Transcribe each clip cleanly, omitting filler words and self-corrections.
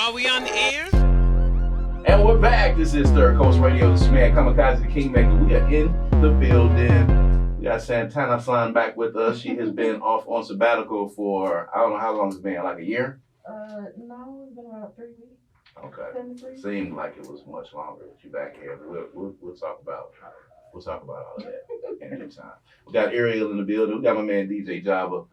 Are we on the air? And we're back. This is Third Coast Radio. This is man Kamikaze the Kingmaker. We are in the building. We got Santana Slime back with us. She has been off on sabbatical for, I don't know how long it's been, like a year? No, it's been about 3 weeks. Okay. Seemed like it was much longer with you back here. We'll talk about all of that in any time. We got Ariel in the building. We got my man DJ Java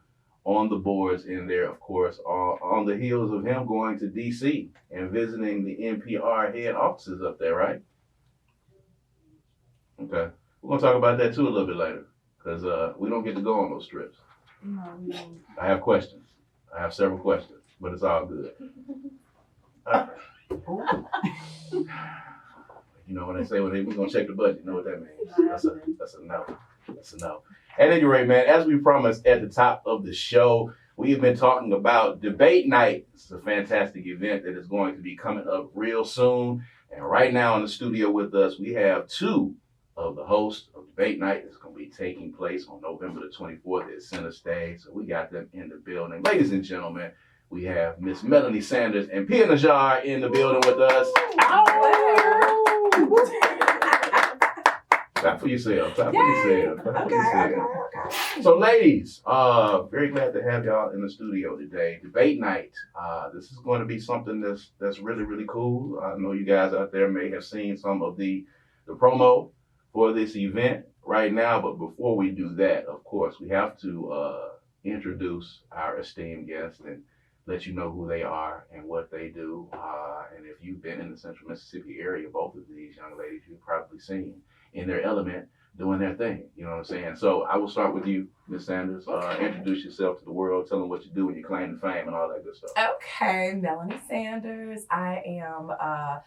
on the boards in there, of course, on the heels of him going to DC and visiting the NPR head offices up there, right? Okay. We're going to talk about that too a little bit later because we don't get to go on those trips. No, we don't. I have questions. I have several questions, but it's all good. You know, when they say, we're going to check the budget, you know what that means. That's a no. That's a no. At any rate, man, as we promised at the top of the show, we have been talking about Debate Night. It's a fantastic event that is going to be coming up real soon. And right now in the studio with us, we have two of the hosts of Debate Night. It's going to be taking place on November the 24th at Center Stage. So we got them in the building. Ladies and gentlemen, we have Miss Melanie Sanders and Pia Nedjar in the building with us. Clap for yourself. Clap for yourself. Okay. So, ladies, very glad to have y'all in the studio today. Debate Night. This is going to be something that's really, really cool. I know you guys out there may have seen some of the promo for this event right now, but before we do that, of course, we have to introduce our esteemed guests and let you know who they are and what they do. And if you've been in the Central Mississippi area, both of these young ladies you've probably seen in their element doing their thing. You know what I'm saying? So I will start with you, Ms. Sanders. Introduce yourself to the world, tell them what you do and your claim to fame and all that good stuff. Okay, Melanie Sanders. I am a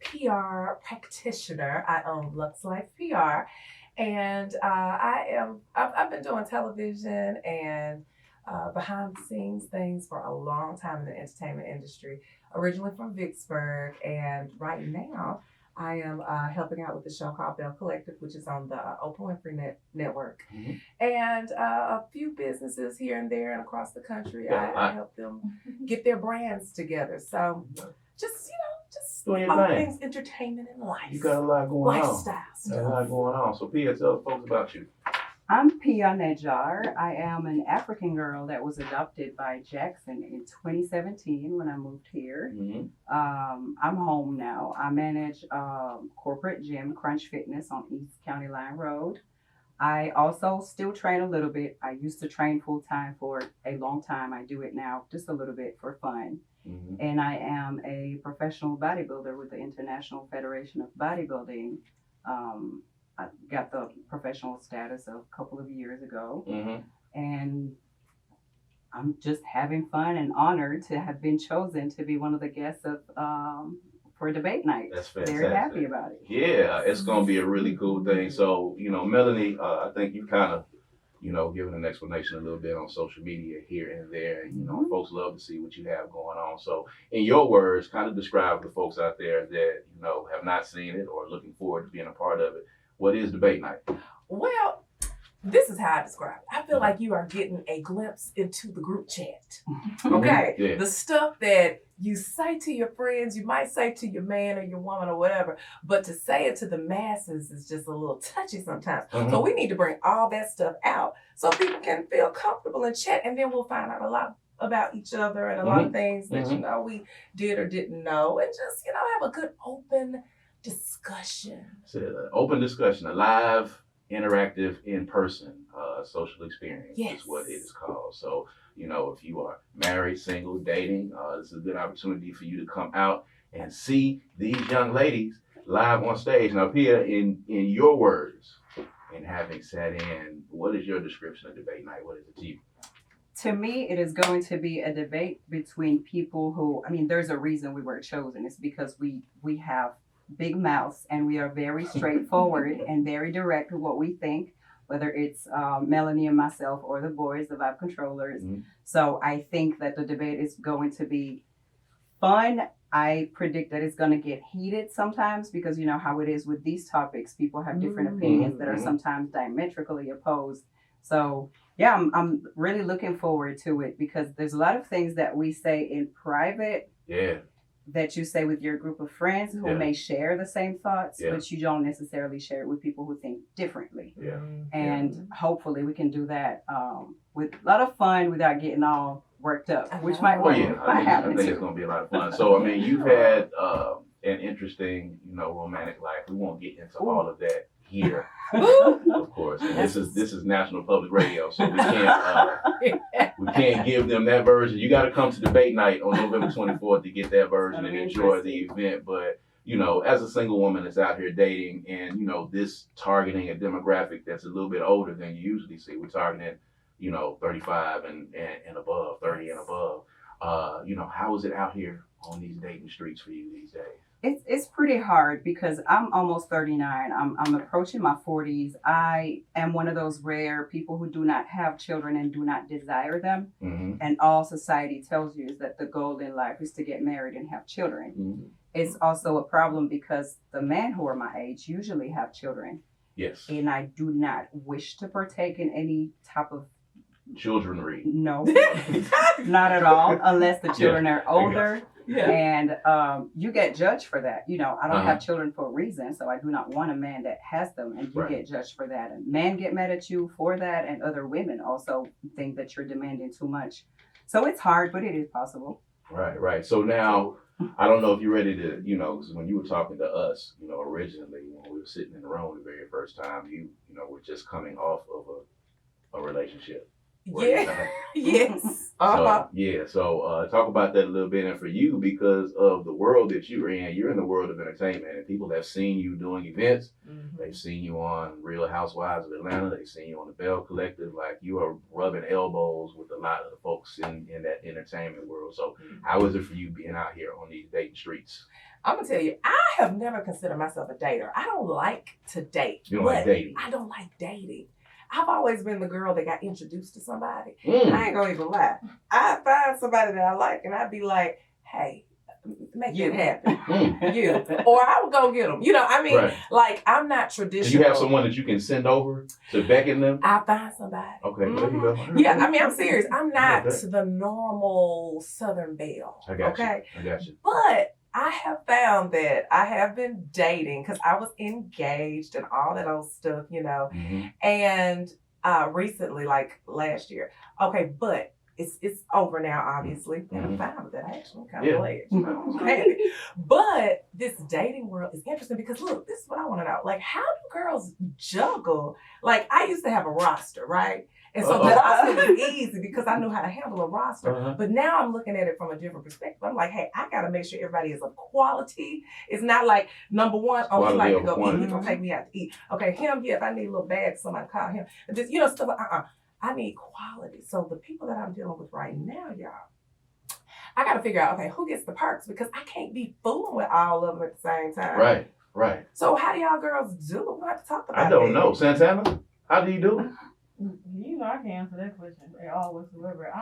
PR practitioner. I own Lux Life PR. And I've been doing television and behind the scenes things for a long time in the entertainment industry, originally from Vicksburg, and right now I am helping out with the show called Bell Collective, which is on the Oprah Winfrey Network, and a few businesses here and there and across the country. I help them get their brands together. So just doing all your thing. Things entertainment and life. You got a lot going on. Lifestyle stuff. Got a lot going on. So Pia, tell the folks about you. I'm Pia Nedjar. I am an African girl that was adopted by Jackson in 2017 when I moved here. I'm home now. I manage corporate gym, Crunch Fitness on East County Line Road. I also still train a little bit. I used to train full time for a long time. I do it now just a little bit for fun. And I am a professional bodybuilder with the International Federation of Bodybuilding. I got the professional status a couple of years ago, and I'm just having fun and honored to have been chosen to be one of the guests of for Debate Night. That's fantastic. Very happy about it. Yeah, it's going to be a really cool thing. So, you know, Melanie, I think you kind of, you know, given an explanation a little bit on social media here and there. And, you know, folks love to see what you have going on. So, in your words, kind of describe the folks out there that, you know, have not seen it or looking forward to being a part of it. What is Debate Night? Well, this is how I describe it. I feel like you are getting a glimpse into the group chat. Okay? Yeah. The stuff that you say to your friends, you might say to your man or your woman or whatever, but to say it to the masses is just a little touchy sometimes. So we need to bring all that stuff out so people can feel comfortable and chat, and then we'll find out a lot about each other and a lot of things that, you know, we did or didn't know, and just, you know, have a good open discussion. So, open discussion, a live, interactive, in-person social experience is what it is called. So, you know, if you are married, single, dating, this is a good opportunity for you to come out and see these young ladies live on stage. Now, Pia, in your words, and having sat in, what is your description of Debate Night? What is it to you? To me, it is going to be a debate between people who, I mean, there's a reason we were chosen. It's because we have big mouths and we are very straightforward and very direct with what we think, whether it's Melanie and myself or the boys, the vibe controllers. So I think that the debate is going to be fun. I predict that it's going to get heated sometimes because you know how it is with these topics. People have different opinions that are sometimes diametrically opposed. So yeah, I'm really looking forward to it because there's a lot of things that we say in private that you say with your group of friends who may share the same thoughts, but you don't necessarily share it with people who think differently. Yeah. And hopefully we can do that with a lot of fun without getting all worked up, which might happen. I think it's going to be a lot of fun. So, I mean, you've had an interesting, romantic life. We won't get into all of that here, of course. And this is National Public Radio, so we can't give them that version. You got to come to debate night on November 24th to get that version and enjoy the event. But as a single woman that's out here dating, and this targeting a demographic that's a little bit older than you usually see, we're targeting 35 and above, 30 and above. How is it out here on these dating streets for you these days? It's pretty hard because I'm almost 39. I'm approaching my 40s. I am one of those rare people who do not have children and do not desire them. Mm-hmm. And all society tells you is that the goal in life is to get married and have children. Mm-hmm. It's also a problem because the men who are my age usually have children. Yes. And I do not wish to partake in any type of childrenry. No, not at all, unless the children are older. Yeah. And you get judged for that. I don't have children for a reason, so I do not want a man that has them, and you get judged for that. And men get mad at you for that, and other women also think that you're demanding too much. So it's hard, but it is possible. Right. So now, I don't know if you're ready to, because when you were talking to us, originally when we were sitting in the room the very first time, you were just coming off of a relationship. Yeah. Yes. So talk about that a little bit. And for you, because of the world that you're in the world of entertainment, and people have seen you doing events. Mm-hmm. They've seen you on Real Housewives of Atlanta. They've seen you on the Bell Collective. Like, you are rubbing elbows with a lot of the folks in that entertainment world. So how is it for you being out here on these dating streets? I'm going to tell you, I have never considered myself a dater. I don't like to date. You don't like dating? I don't like dating. I've always been the girl that got introduced to somebody. I ain't gonna even lie. I find somebody that I like, and I'd be like, "Hey, make it happen." Or I would go get them. Like, I'm not traditional. Do you have someone that you can send over to beckon them? I find somebody. Okay, there you go. Yeah, I'm serious. I'm not the normal Southern belle. I got you. But I have found that I have been dating because I was engaged and all that old stuff, and recently, like last year. Okay, but it's over now, obviously, and I'm fine with that. I actually kind of glad. But this dating world is interesting because, look, this is what I want to know. Like, how do girls juggle? Like, I used to have a roster, right? And so the roster was easy because I knew how to handle a roster. But now I'm looking at it from a different perspective. I'm like, hey, I got to make sure everybody is of quality. It's not like, number one, he like to go eat. He going to take me out to eat. Okay, him, if I need a little bag, somebody call him. Just, stuff like, I need quality. So the people that I'm dealing with right now, y'all, I got to figure out, okay, who gets the perks? Because I can't be fooling with all of them at the same time. Right. So how do y'all girls do it? We have to talk about it. I don't know. Santana, how do you do it? I can answer that question. They all whatsoever. I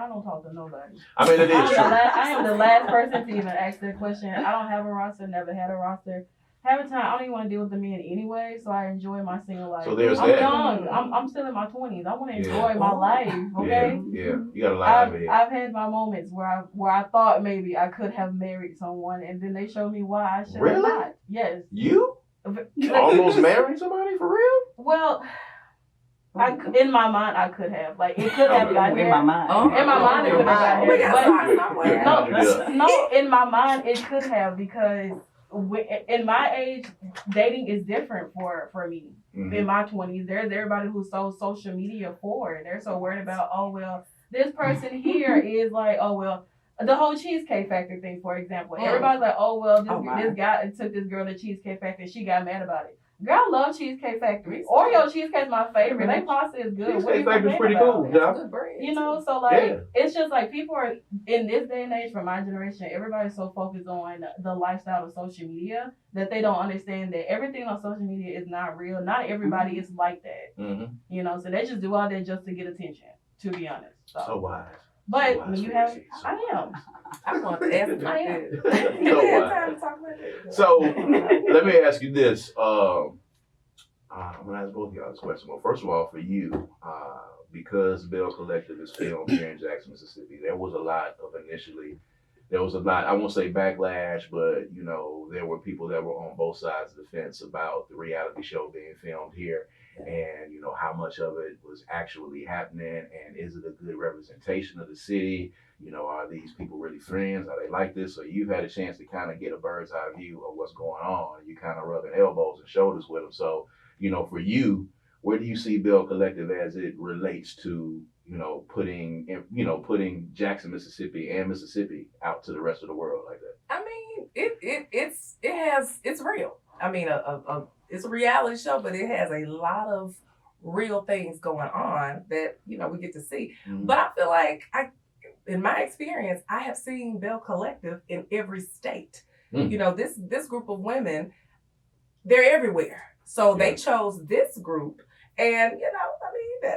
don't talk to nobody. I mean, it is true. I am the last person to even ask that question. I don't have a roster. Never had a roster. Having time, I don't even want to deal with the men anyway. So I enjoy my single life. So there's I'm that. young. I'm still in my 20s. I want to enjoy my life. Okay. Yeah. You got a lot of it. I've had my moments where I thought maybe I could have married someone, and then they showed me why I should have not. Yes. You almost married somebody for real? Well. In my mind, I could have. Like, it could have gotten there. In my mind, it could have gotten there. No, in my mind, it could have, because in my age, dating is different for me. Mm-hmm. In my 20s, there's everybody who's so social media forward. They're so worried about, this person here is like, the whole Cheesecake Factory thing, for example. Everybody's like, this guy took this girl to Cheesecake Factory. She got mad about it. Girl, I love Cheesecake Factory. Oreo cheesecake's my favorite. They pasta is good. Cheesecake Factory's pretty cool. So it's just like, people are, in this day and age, from my generation, everybody's so focused on the lifestyle of social media that they don't understand that everything on social media is not real. Not everybody is like that. Mm-hmm. So they just do all that just to get attention, to be honest. So wise. But when you have, I am. I want to ask about that. So let me ask you this. I'm going to ask both of y'all this question. Well, first of all, for you, because Bell Collective is filmed here in Jackson, Mississippi, there was a lot of initially there was a lot, I won't say backlash, but there were people that were on both sides of the fence about the reality show being filmed here, and how much of it was actually happening, and is it a good representation of the city? Are these people really friends? Are they like this? So you've had a chance to kind of get a bird's eye view of what's going on. You kind of rubbing elbows and shoulders with them. So, for you, where do you see Bill Collective as it relates to, putting Jackson, Mississippi and Mississippi out to the rest of the world like that? I mean, it's real. I mean, it's a reality show, but it has a lot of real things going on that, we get to see. Mm-hmm. But I feel like in my experience, I have seen Bell Collective in every state. Mm. This group of women, they're everywhere. So they chose this group, and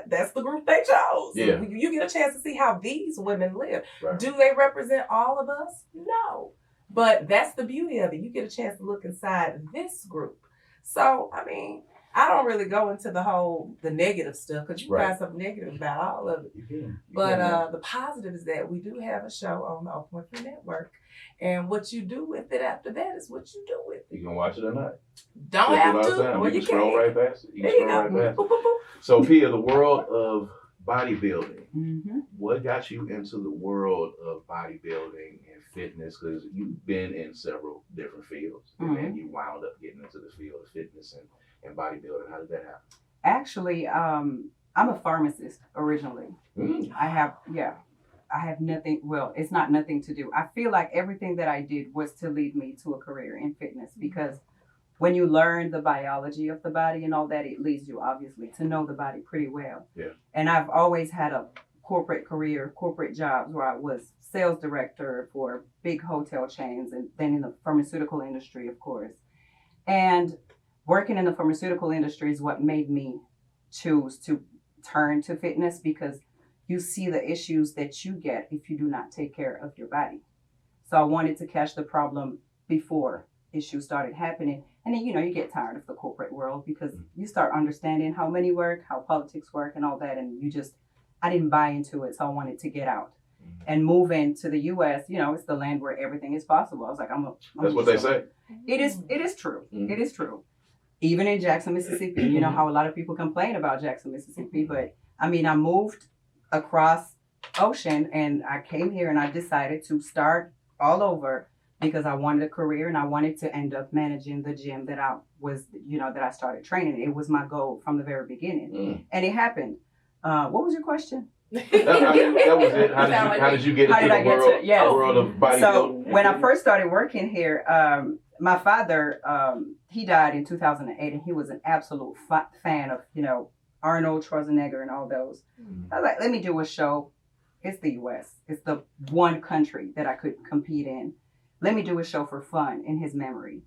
that's the group they chose. Yeah. You get a chance to see how these women live. Right. Do they represent all of us? No. But that's the beauty of it. You get a chance to look inside this group. So, I don't really go into the negative stuff, because you find something negative about all of it. You can. The positive is that we do have a show on the Open Free Network, and what you do with it after that is what you do with it. You can watch it or not. Don't have to. Or you can scroll right past it. You can scroll right past it. So, Pia, the world of bodybuilding. Mm-hmm. What got you into the world of bodybuilding and fitness? Because you've been in several different fields, and then you wound up getting into the field of fitness and bodybuilding. How did that happen? Actually, I'm a pharmacist originally. Mm. I have nothing, well, it's not nothing to do. I feel like everything that I did was to lead me to a career in fitness, because when you learn the biology of the body and all that, it leads you obviously to know the body pretty well. Yeah. And I've always had a corporate career, corporate jobs where I was sales director for big hotel chains, and then in the pharmaceutical industry, of course. And working in the pharmaceutical industry is what made me choose to turn to fitness, because you see the issues that you get if you do not take care of your body. So I wanted to catch the problem before issues started happening. And then, you get tired of the corporate world, because you start understanding how money work, how politics work and all that. And I didn't buy into it. So I wanted to get out and move into the US. It's the land where everything is possible. I was like, that's what they say. It is true. Mm-hmm. It is true. Even in Jackson, Mississippi, you know how a lot of people complain about Jackson, Mississippi, but I moved across ocean and I came here and I decided to start all over, because I wanted a career and I wanted to end up managing the gym that I was, that I started training. It was my goal from the very beginning, and it happened. What was your question? That was it. How did you get into the world of bodybuilding? So when I first started working here, my father, he died in 2008, and he was an absolute fan of, Arnold Schwarzenegger and all those. I was like, let me do a show. It's the US. It's the one country that I could compete in. Let me do a show for fun in his memory.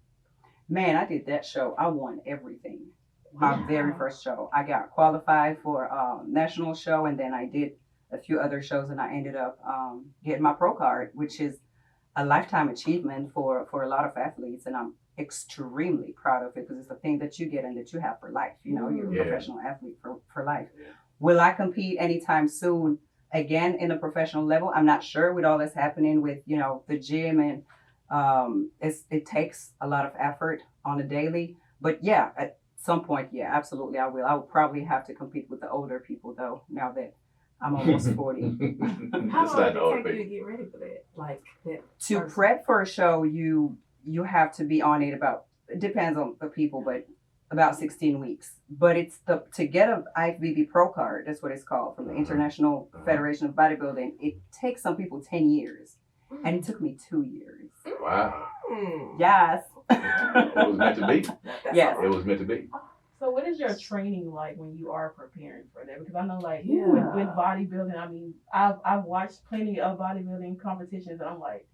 Man, I did that show. I won everything. My very first show. I got qualified for a national show, and then I did a few other shows, and I ended up getting my pro card, which is a lifetime achievement for a lot of athletes, and I'm extremely proud of it, because it's a thing that you get and that you have for life. You're a professional athlete for life. Yeah. Will I compete anytime soon again in a professional level? I'm not sure, with all that's happening with the gym, and it takes a lot of effort on a daily. But at some point, absolutely, I will. I would probably have to compete with the older people, though, now that I'm almost 40. How long did it take you to get ready for that? To prep for a show, you have to be on it it depends on the people, but about 16 weeks. But it's to get an IFBB Pro card, that's what it's called, from the International Federation of Bodybuilding. It takes some people 10 years, and it took me 2 years. Wow. Yes. It was meant to be. Yes. It was meant to be. So what is your training like when you are preparing for that? Because I know with bodybuilding, I've watched plenty of bodybuilding competitions, and I'm like,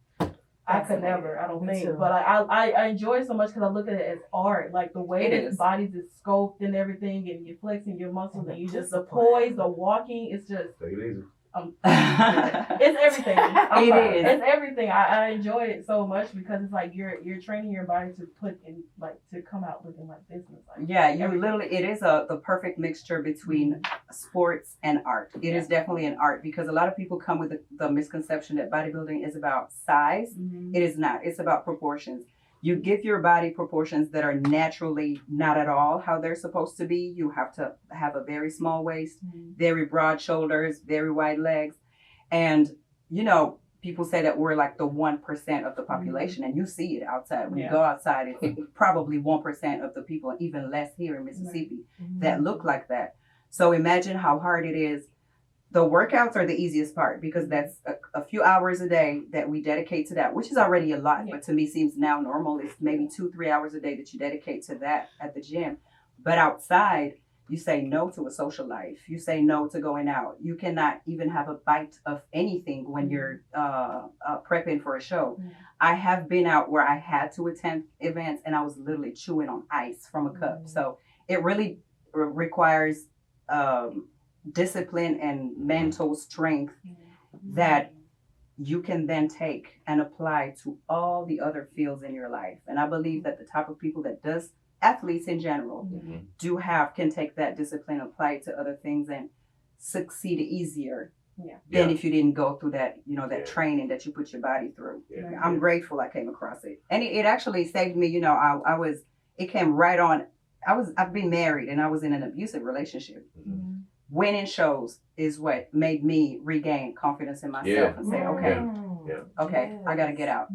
I could never, I don't think. Too. But I enjoy it so much because I look at it as art. Like the way that bodies is scoped and everything, and you're flexing your muscles, and you just, the poise, the walking, it's just take it easy. It's everything. It is. It's everything. I enjoy it so much because it's like you're training your body to put in to come out looking like this. And it's like Yeah, you literally, it is the perfect mixture between sports and art. It is definitely an art because a lot of people come with the misconception that bodybuilding is about size. It is not. It's about proportions. You give your body proportions that are naturally not at all how they're supposed to be. You have to have a very small waist, very broad shoulders, very wide legs. And, you know, people say that we're like the 1% of the population, and you see it outside. When you go outside, it's probably 1% of the people, even less here in Mississippi, that look like that. So imagine how hard it is. The workouts are the easiest part because that's a few hours a day that we dedicate to that, which is already a lot, but to me seems now normal. It's maybe 2-3 hours a day that you dedicate to that at the gym. But outside, you say no to a social life. You say no to going out. You cannot even have a bite of anything when you're prepping for a show. I have been out where I had to attend events and I was literally chewing on ice from a cup. So it really requires discipline and mental strength that you can then take and apply to all the other fields in your life. And I believe that the type of people that does, athletes in general, can take that discipline, apply it to other things and succeed easier than if you didn't go through that, you know, that training that you put your body through. I'm grateful I came across it. And it actually saved me, you know, it came right on. I've been married and I was in an abusive relationship. Winning shows is what made me regain confidence in myself and say, okay, I got to get out.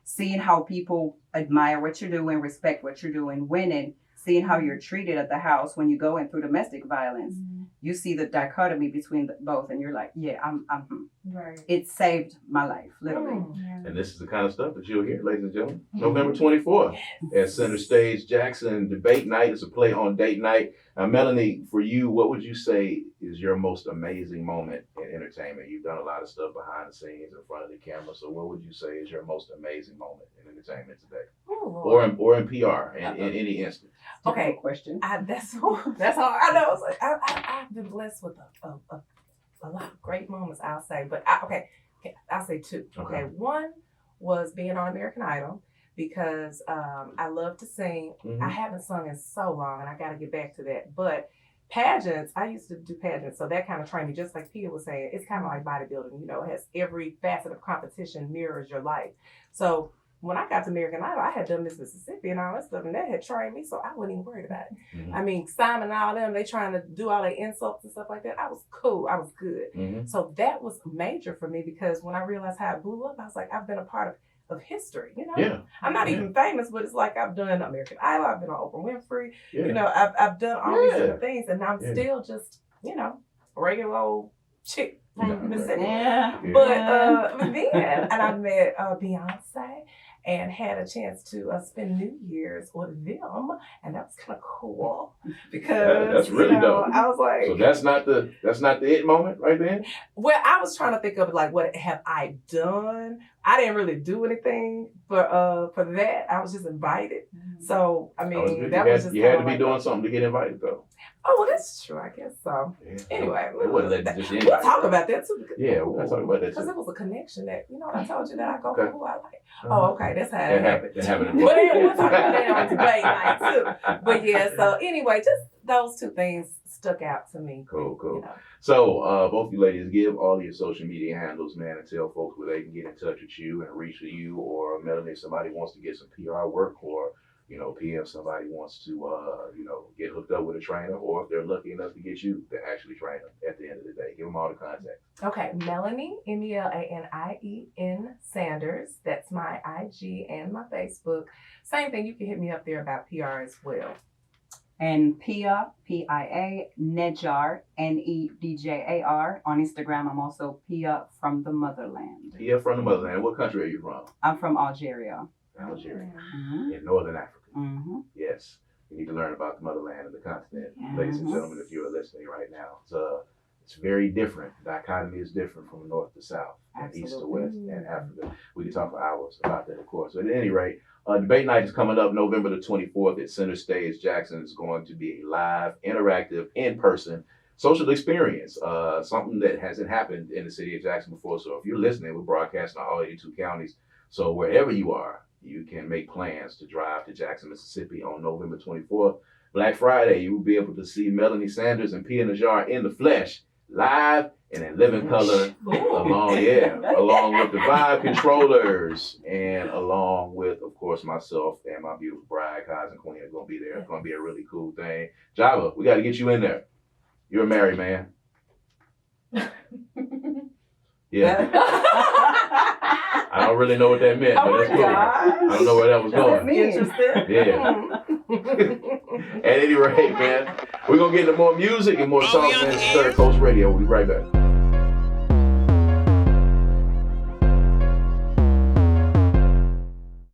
Seeing how people admire what you're doing, respect what you're doing, winning, seeing how you're treated at the house when you go in through domestic violence, you see the dichotomy between both, and you're like, it saved my life, literally. And this is the kind of stuff that you'll hear, ladies and gentlemen. November 24th at Center Stage Jackson Debate Night. It's a play on date night. Melanie, for you, what would you say is your most amazing moment in entertainment? You've done a lot of stuff behind the scenes, in front of the camera. So what would you say is your most amazing moment in entertainment today? Or in PR, in any instance? Okay, question. That's hard. I know. It's like, I've been blessed with a lot of great moments, I'll say. But I'll say two. Okay. One was being on American Idol because I love to sing. I haven't sung in so long, and I got to get back to that. But pageants, I used to do pageants, so that kind of trained me. Just like Pia was saying, it's kind of like bodybuilding. You know, it has every facet of competition mirrors your life. So when I got to American Idol, I had done Miss Mississippi and all that stuff, and that had trained me, so I wasn't even worried about it. I mean, Simon and all them, they trying to do all their insults and stuff like that. I was cool. I was good. So that was major for me because when I realized how it blew up, I was like, I've been a part of history, you know? I'm not even famous, but it's like I've done American Idol, I've been on Oprah Winfrey, you know, I've done all these different things, and I'm still just, you know, regular old chick from Mississippi. But then, and I met Beyonce, and had a chance to spend New Year's with them, and that was kind of cool because that's really dope. I was like, so that's not the it moment right then. Well, I was trying to think of like, what have I done? I didn't really do anything for that. I was just invited. So I mean, you had to be doing something to get invited though. Oh, well, that's true. I guess so. Anyway, we'll talk about that too. Yeah, we'll talk about that too. Because it was a connection that, you know, I told you that I go for who I like. Oh, okay, that's how it happened. That happened. But we'll talk about that on debate night too. But yeah, so anyway, just those two things stuck out to me. Cool. You know. So both you ladies, give all your social media handles, man, and tell folks where they can get in touch with you and reach with you, or Melanie, if somebody wants to get some PR work, or you know, PM, somebody wants to, you know, get hooked up with a trainer, or if they're lucky enough to get you to actually train them at the end of the day. Give them all the contacts. Okay, Melanie, MELANIEN Sanders. That's my IG and my Facebook. Same thing, you can hit me up there about PR as well. And Pia, P-I-A, Nedjar, Nedjar. On Instagram, I'm also Pia from the Motherland. Pia from the Motherland. What country are you from? I'm from Algeria. Algeria. In Northern Africa. Yes. You need to learn about the motherland and the continent. Ladies and gentlemen, if you are listening right now, it's very different. The dichotomy is different from north to south, and east to west, and Africa. We can talk for hours about that, of course. But at any rate, debate night is coming up November the 24th at Center Stage Jackson. It's going to be a live, interactive, in-person social experience, something that hasn't happened in the city of Jackson before. So if you're listening, we're broadcasting in all 82 counties. So wherever you are, you can make plans to drive to Jackson, Mississippi on November 24th. Black Friday, you will be able to see Melanie Sanders and Nedjar in the flesh, live and in living color, along with the Vibe Controllers, and along with, of course, myself and my beautiful bride, cousin Queen, are going to be there. It's going to be a really cool thing. Java, we got to get you in there. You're a married man. Yeah. I don't really know what that meant, but that's cool. I don't know where that was going. Yeah. At any rate, man, we're going to get into more music and more songs, man. It's Third Coast Radio. We'll be right back.